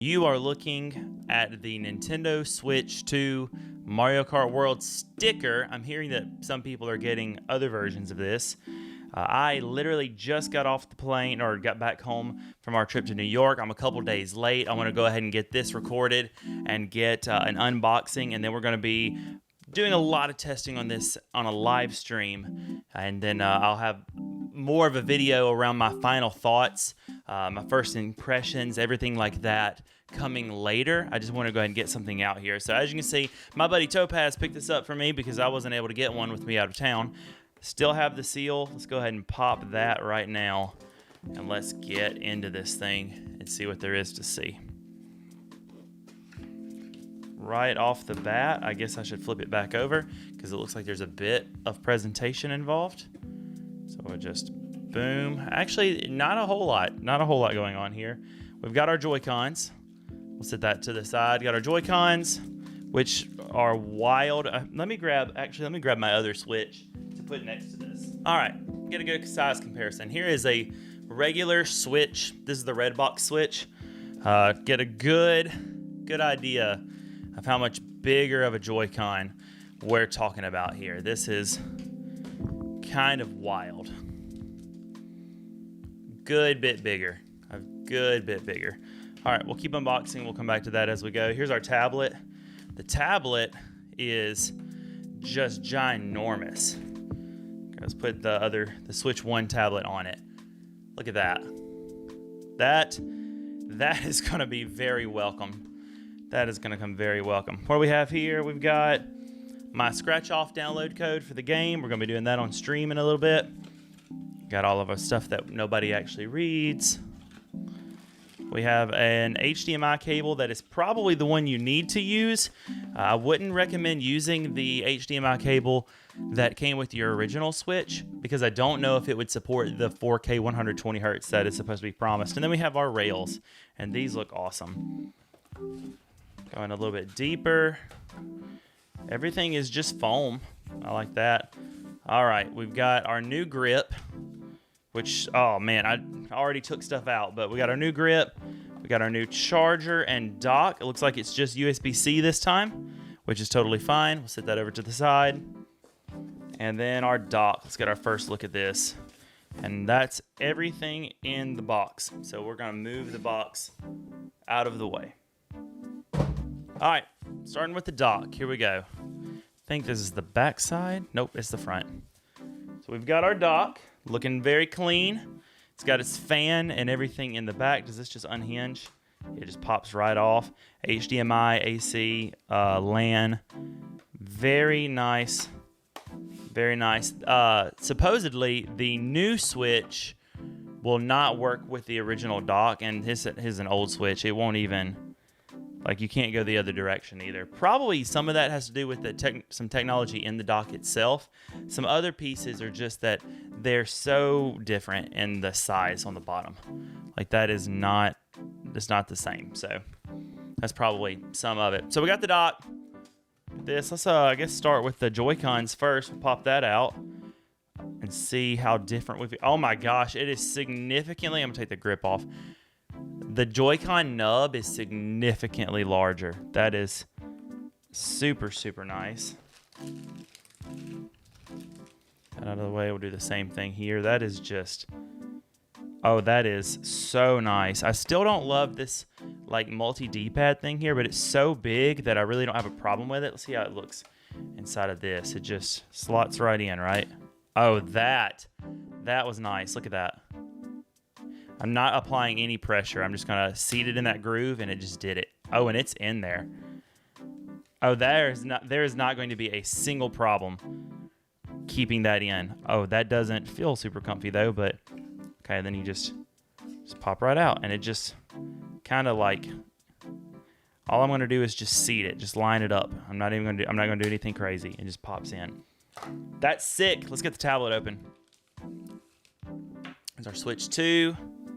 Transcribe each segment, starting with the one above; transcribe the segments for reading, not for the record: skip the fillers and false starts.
You are looking at the Nintendo Switch 2 Mario Kart World sticker. I'm hearing that some people are getting other versions of this. I literally just got off the plane or got back home from our trip to New York. I'm a couple days late. I want to go ahead and get this recorded and get an unboxing, and then we're going to be doing a lot of testing on this on a live stream, and then I'll have more of a video around my final thoughts, my first impressions, everything like that coming later. I just want to go ahead and get something out here. So as you can see, my buddy Topaz picked this up for me because I wasn't able to get one with me out of town. Still have the seal. Let's go ahead and pop that right now, and let's get into this thing and see what there is to see. Right off the bat, I guess I should flip it back over because it looks like there's a bit of presentation involved. So we'll just boom. Actually, not a whole lot going on here. We've got our Joy-Cons. We'll set that to the side. Got our Joy-Cons, which are wild. Let me grab my other Switch to put next to this. All right, get a good size comparison. Here is a regular Switch. This is the red box Switch. Get a good idea of how much bigger of a Joy-Con we're talking about here. This is kind of wild. Good bit bigger. A good bit bigger. All right, we'll keep unboxing. We'll come back to that as we go. Here's our tablet. The tablet is just ginormous. Let's put the Switch 1 tablet on it. Look at that. That is going to be very welcome. That is going to come very welcome. What do we have here? We've got my scratch-off download code for the game. We're going to be doing that on stream in a little bit. Got all of our stuff that nobody actually reads. We have an HDMI cable that is probably the one you need to use. I wouldn't recommend using the HDMI cable that came with your original Switch because I don't know if it would support the 4K 120 Hertz that is supposed to be promised. And then we have our rails, and these look awesome. Going a little bit deeper. Everything is just foam. I like that. All right, we've got our new grip, which, oh man, I already took stuff out, but we got our new grip. We got our new charger and dock. It looks like it's just USB-C this time, which is totally fine. We'll set that over to the side. And then our dock. Let's get our first look at this. And that's everything in the box. So we're gonna move the box out of the way. All right, starting with the dock. Here we go. I think this is the back side. Nope, it's the front. So we've got our dock, looking very clean. It's got its fan and everything in the back. Does this just unhinge? It just pops right off. HDMI, AC, LAN. Very nice. Very nice. Supposedly, the new Switch will not work with the original dock, and his is an old Switch. It won't even... Like, you can't go the other direction either. Probably some of that has to do with some technology in the dock itself. Some other pieces are just that they're so different in the size on the bottom. Like, it's not the same. So that's probably some of it. So we got the dock. Let's I guess start with the Joy-Cons first. We'll pop that out and see how different we've... Oh my gosh, it is significantly... I'm gonna take the grip off. The Joy-Con nub is significantly larger. That is super, super nice. Get out of the way. We'll do the same thing here. That is just... Oh, that is so nice. I still don't love this like multi-D-pad thing here, but it's so big that I really don't have a problem with it. Let's see how it looks inside of this. It just slots right in, right? Oh, that was nice. Look at that. I'm not applying any pressure. I'm just going to seat it in that groove, and it just did it. Oh, and it's in there. Oh, there is not going to be a single problem keeping that in. Oh, that doesn't feel super comfy, though, but okay, then you just pop right out, and it just kind of like... All I'm going to do is just seat it, just line it up. I'm not going to do anything crazy. It just pops in. That's sick. Let's get the tablet open. There's our Switch 2.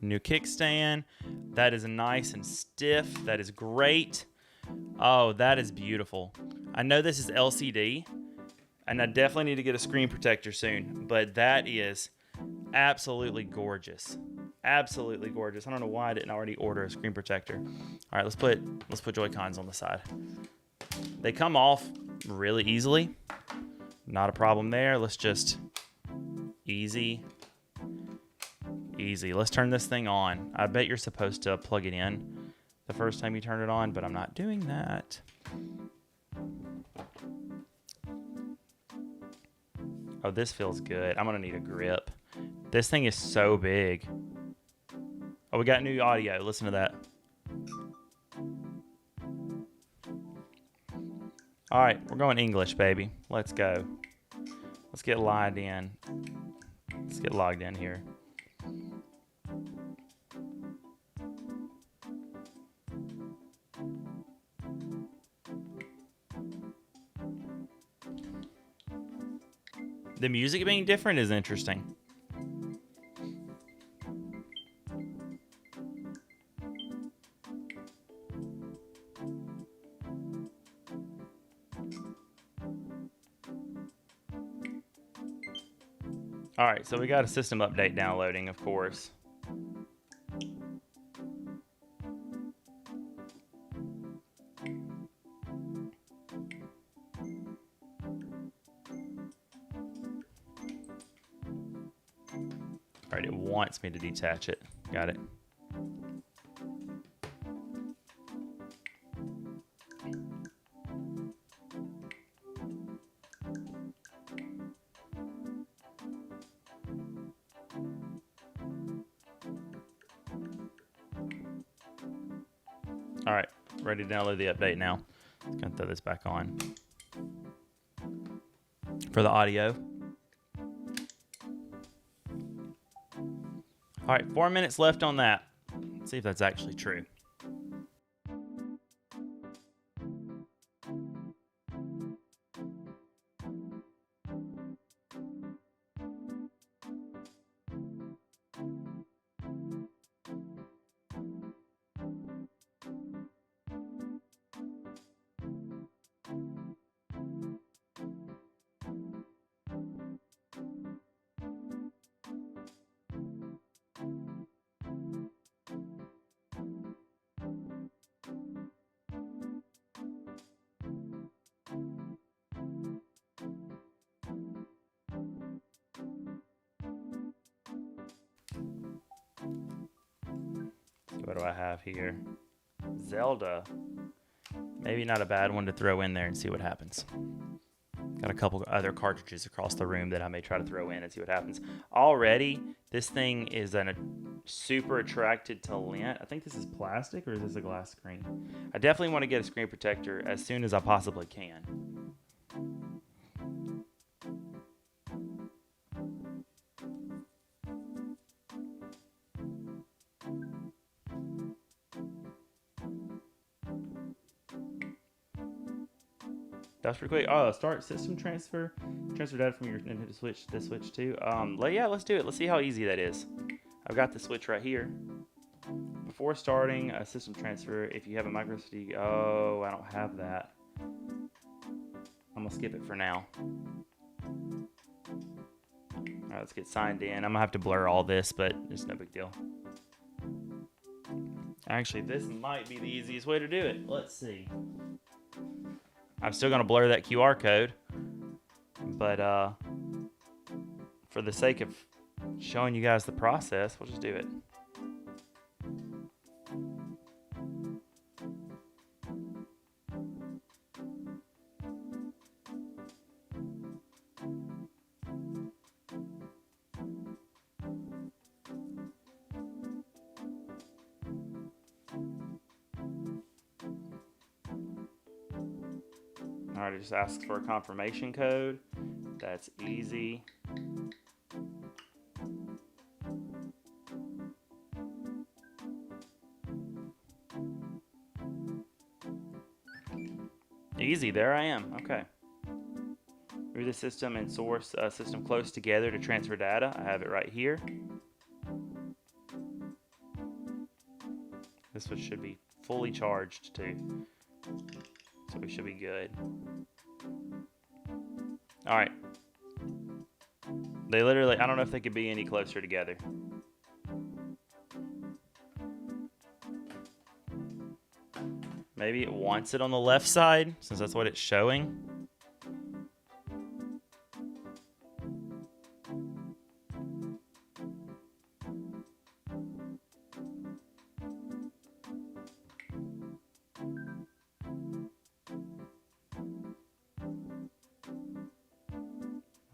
New kickstand. That is nice and stiff. That is great. Oh, that is beautiful. I know this is LCD, and I definitely need to get a screen protector soon, but that is absolutely gorgeous. Absolutely gorgeous. I don't know why I didn't already order a screen protector. All right, let's put Joy-Cons on the side. They come off really easily. Not a problem there. Let's just easy. Let's turn this thing on. I bet you're supposed to plug it in the first time you turn it on, but I'm not doing that. Oh, this feels good. I'm gonna need a grip. This thing is so big. Oh, we got new audio. Listen to that. All right, we're going English, baby. Let's go. Let's get logged in. Let's get logged in here. The music being different is interesting. All right, so we got a system update downloading, of course. All right, it wants me to detach it. Got it. All right, ready to download the update now. I'm gonna throw this back on for the audio. All right, 4 minutes left on that. Let's see if that's actually true. What do I have here? Zelda. Maybe not a bad one to throw in there and see what happens. Got a couple other cartridges across the room that I may try to throw in and see what happens. Already, this thing is super attracted to lint. I think this is plastic, or is this a glass screen? I definitely want to get a screen protector as soon as I possibly can. That's pretty quick. Oh, start system transfer. Transfer data from your Nintendo Switch to this Switch too. Yeah, let's do it. Let's see how easy that is. I've got the Switch right here. Before starting a system transfer, if you have a micro SD, oh, I don't have that. I'm gonna skip it for now. All right, let's get signed in. I'm gonna have to blur all this, but it's no big deal. Actually, this might be the easiest way to do it. Let's see. I'm still going to blur that QR code, but for the sake of showing you guys the process, we'll just do it. All right, it just asks for a confirmation code. That's easy. Easy, there I am. Okay. Move the system and source system close together to transfer data. I have it right here. This one should be fully charged too. So we should be good. All right. They literally, I don't know if they could be any closer together. Maybe it wants it on the left side, since that's what it's showing.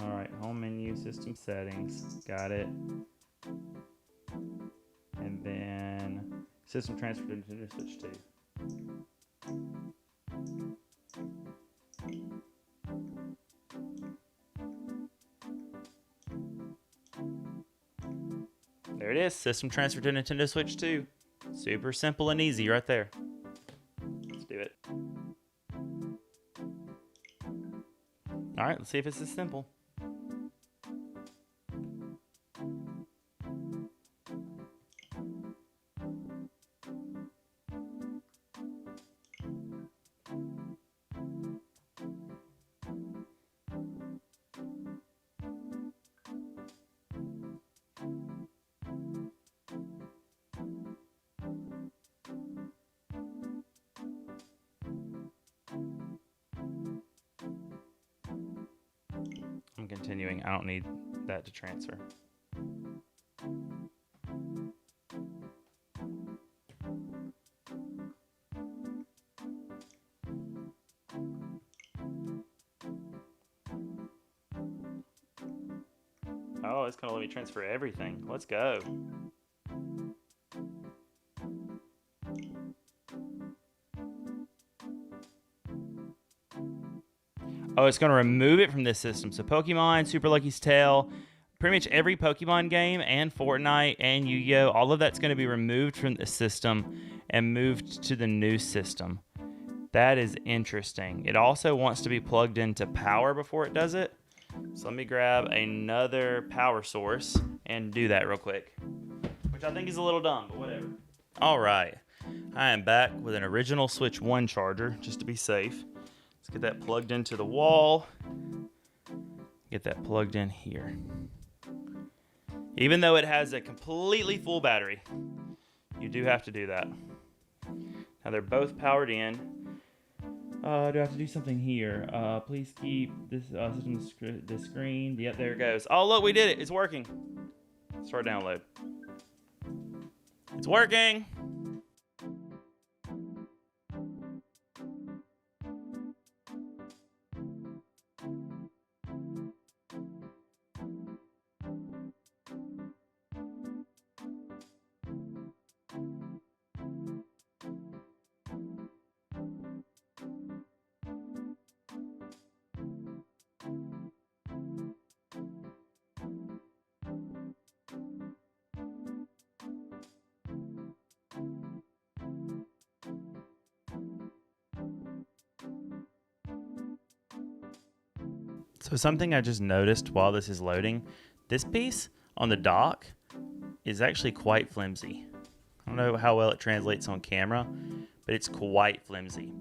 All right, home menu, system settings, got it. And then system transfer to Nintendo Switch 2. There it is, system transfer to Nintendo Switch 2. Super simple and easy right there. Let's do it. All right, let's see if it's as simple. I'm continuing. I don't need that to transfer. Oh, it's gonna let me transfer everything. Let's go. Oh, it's going to remove it from this system. So Pokemon, Super Lucky's Tale, pretty much every Pokemon game and Fortnite and Yu-Gi-Oh! All of that's going to be removed from the system and moved to the new system. That is interesting. It also wants to be plugged into power before it does it. So let me grab another power source and do that real quick, which I think is a little dumb, but whatever. All right. I am back with an original Switch 1 charger, just to be safe. Let's get that plugged into the wall. Get that plugged in here. Even though it has a completely full battery, you do have to do that. Now they're both powered in. Do I have to do something here? Please keep this system the screen. Yep, there it goes. Oh, look, we did it. It's working. Start download. It's working. So something I just noticed while this is loading, this piece on the dock is actually quite flimsy. I don't know how well it translates on camera, but it's quite flimsy.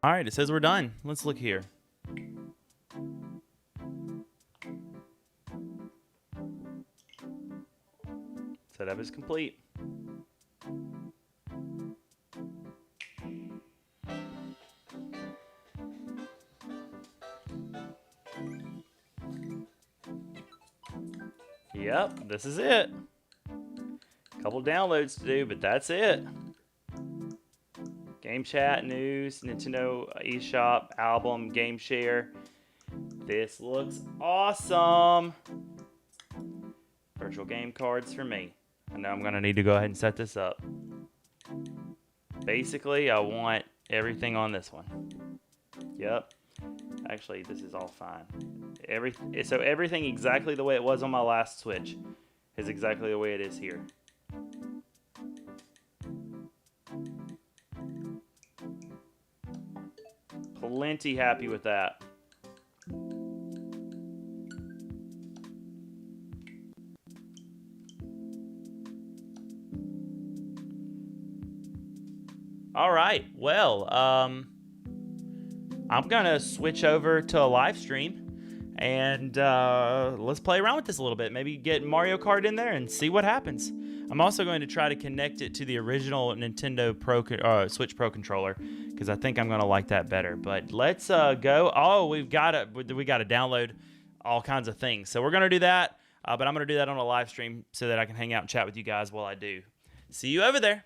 All right, it says we're done. Let's look here. Setup is complete. Yep, this is it. Couple downloads to do, but that's it. Game chat, news, Nintendo eShop, album, game share. This looks awesome. Virtual game cards for me. I know I'm going to need to go ahead and set this up. Basically, I want everything on this one. Yep. Actually, this is all fine. So everything exactly the way it was on my last Switch is exactly the way it is here. plenty happy with that. All right, well, I'm gonna switch over to a live stream, and let's play around with this a little bit. Maybe get Mario Kart in there and see what happens. I'm also going to try to connect it to the original Nintendo Switch Pro controller, because I think I'm gonna like that better. But let's go. Oh, we gotta download all kinds of things, so we're gonna do that. But I'm gonna do that on a live stream so that I can hang out and chat with you guys while I do. See you over there.